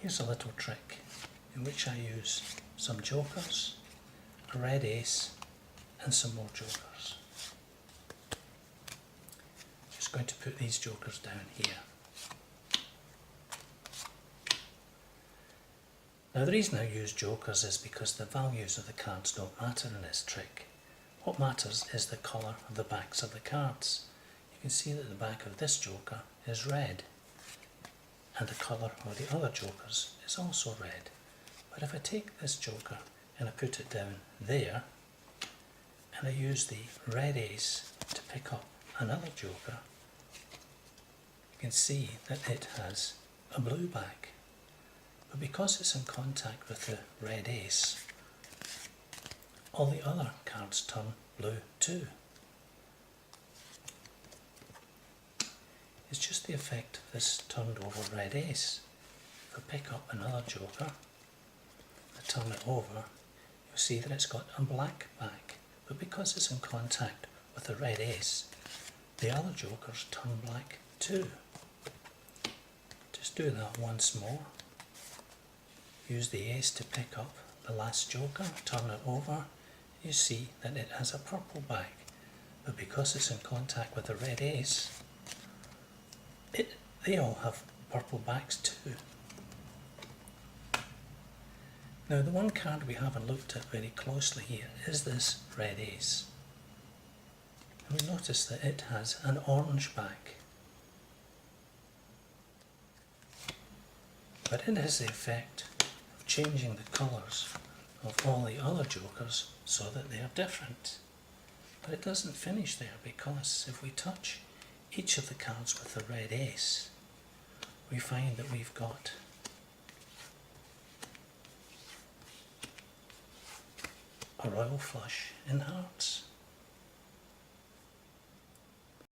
Here's a little trick in which I use some jokers, a red ace and some more jokers. Just going to put these jokers down here. Now the reason I use jokers is because the values of the cards don't matter in this trick. What matters is the colour of the backs of the cards. You can see that the back of this joker is red, and the colour of the other jokers is also red. But if I take this joker and I put it down there, and I use the red ace to pick up another joker, you can see that it has a blue back. But because it's in contact with the red ace, all the other cards turn blue too. It's just the effect of this turned over red ace. If I pick up another joker, I turn it over, you'll see that it's got a black back. But because it's in contact with the red ace, the other jokers turn black too. Just do that once more. Use the ace to pick up the last joker, turn it over, you see that it has a purple back. But because it's in contact with the red ace, they all have purple backs too. Now the one card we haven't looked at very closely here is this red ace. And we notice that it has an orange back. But it has the effect of changing the colours of all the other jokers so that they are different. But it doesn't finish there, because if we touch each of the cards with the red ace, we find that we've got a royal flush in hearts.